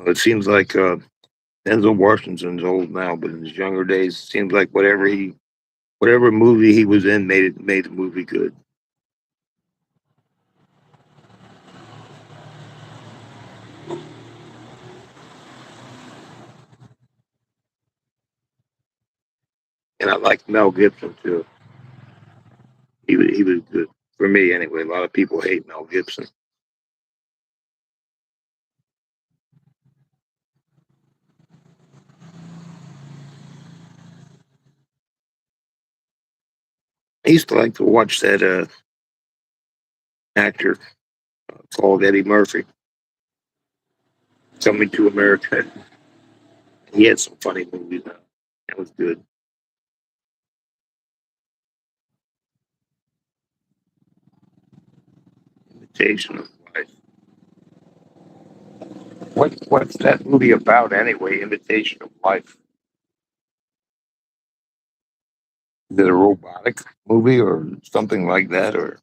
It seems like Denzel Washington's old now, but in his younger days, it seems like whatever movie he was in made the movie good. And I like Mel Gibson too. He was good for me anyway. A lot of people hate Mel Gibson. I used to like to watch that actor called Eddie Murphy, Coming to America. He had some funny movies. That was good. Imitation of Life. What's that movie about anyway? Imitation of Life. Is it a robotic movie or something like that? Or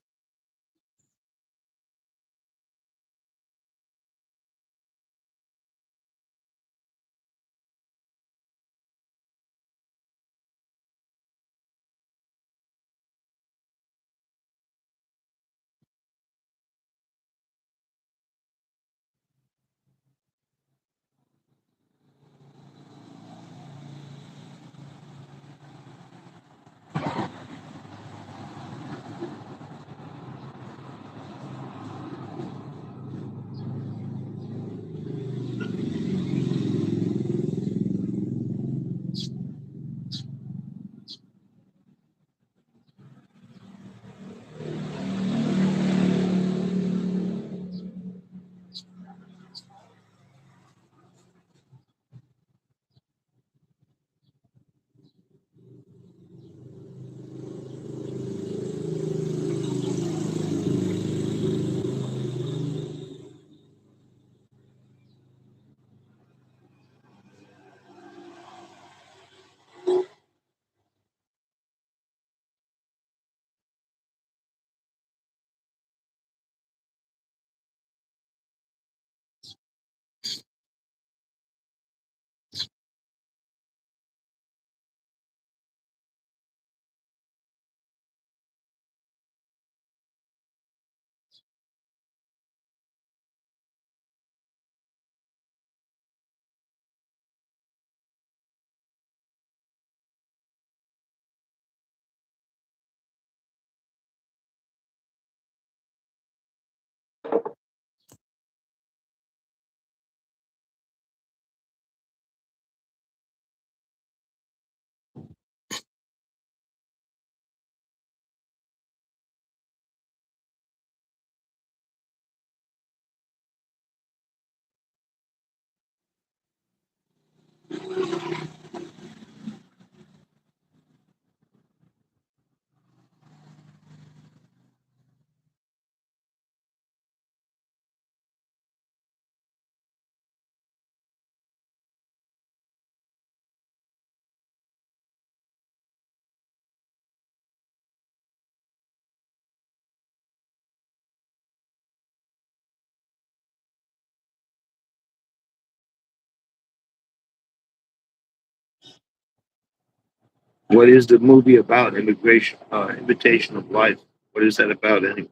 what is the movie about? Immigration, Imitation of Life. What is that about anyway?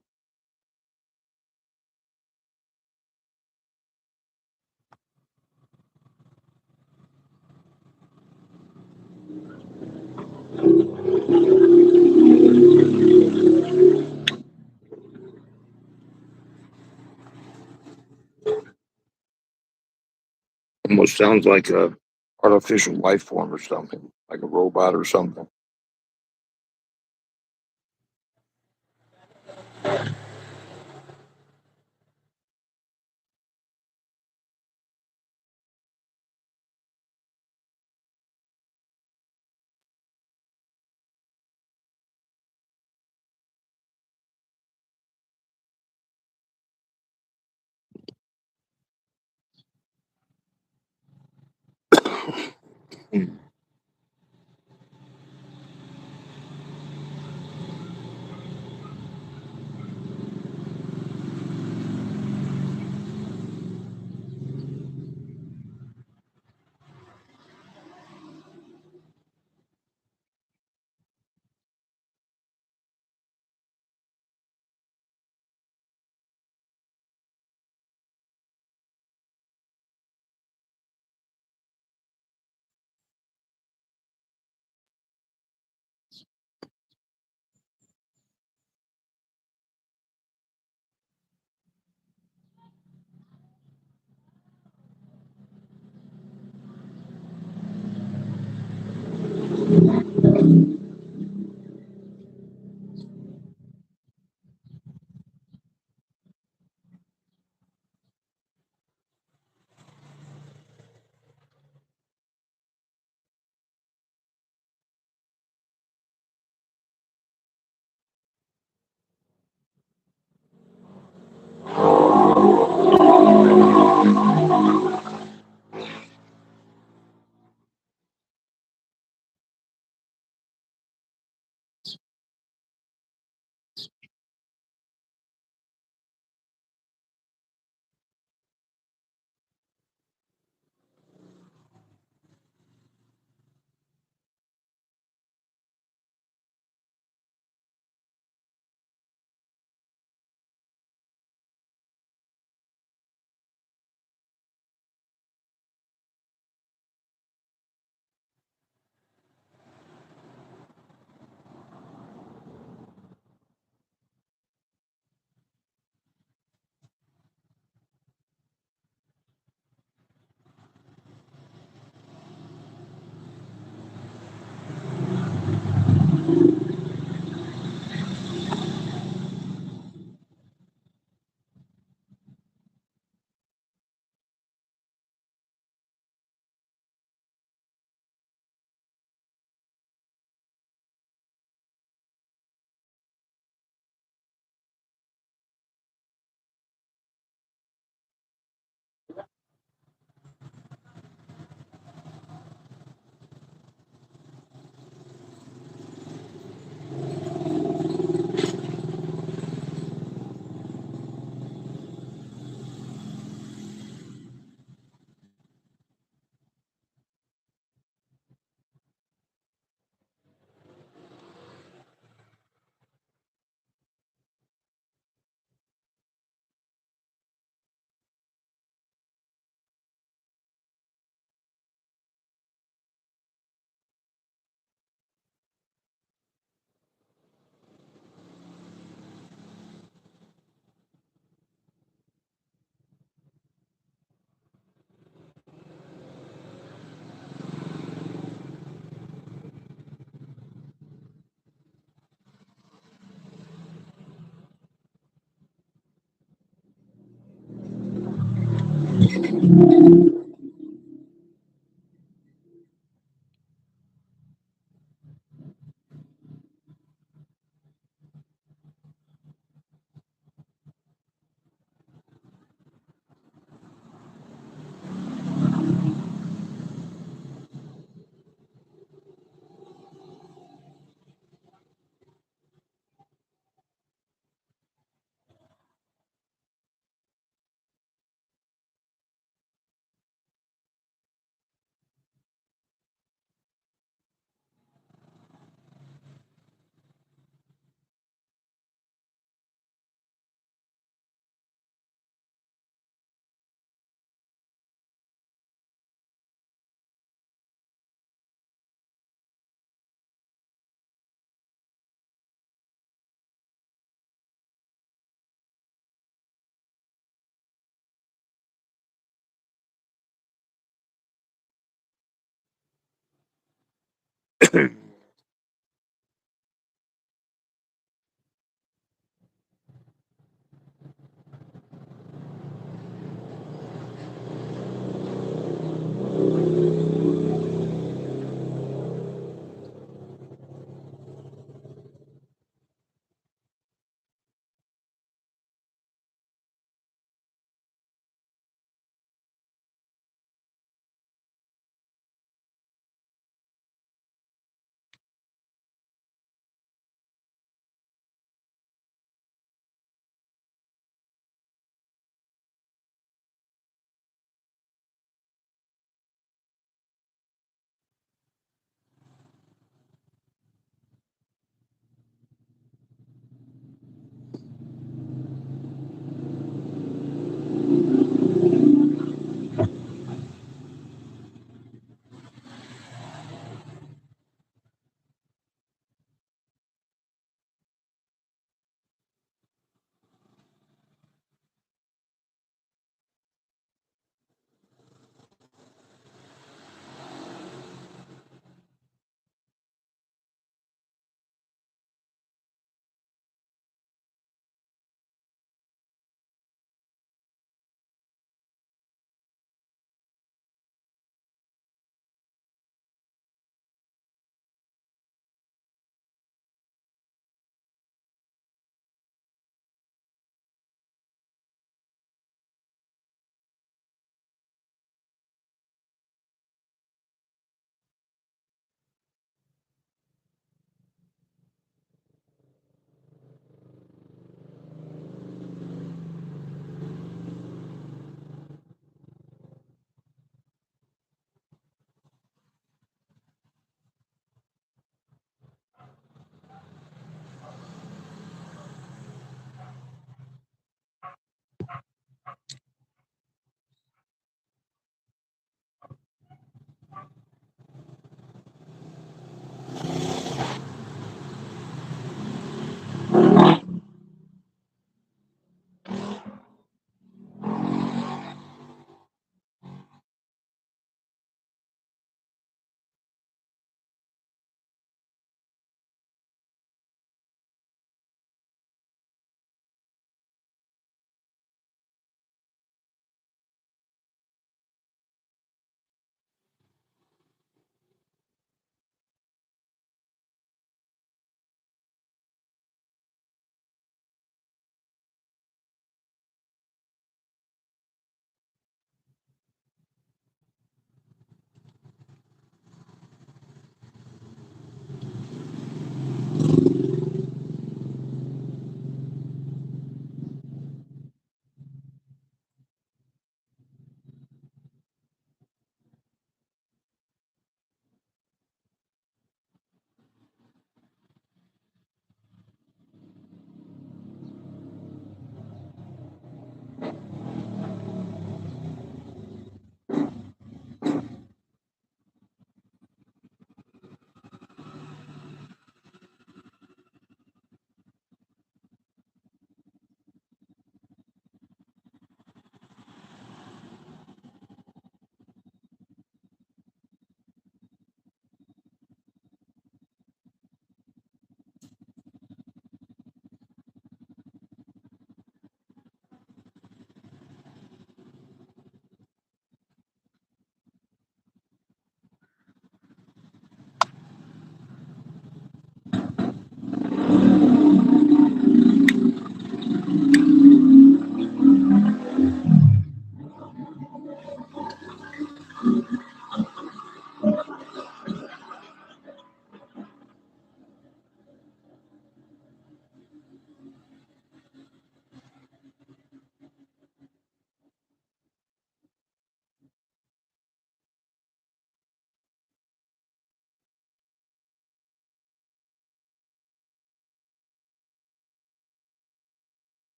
Almost sounds like a artificial life form or something, like a robot or something.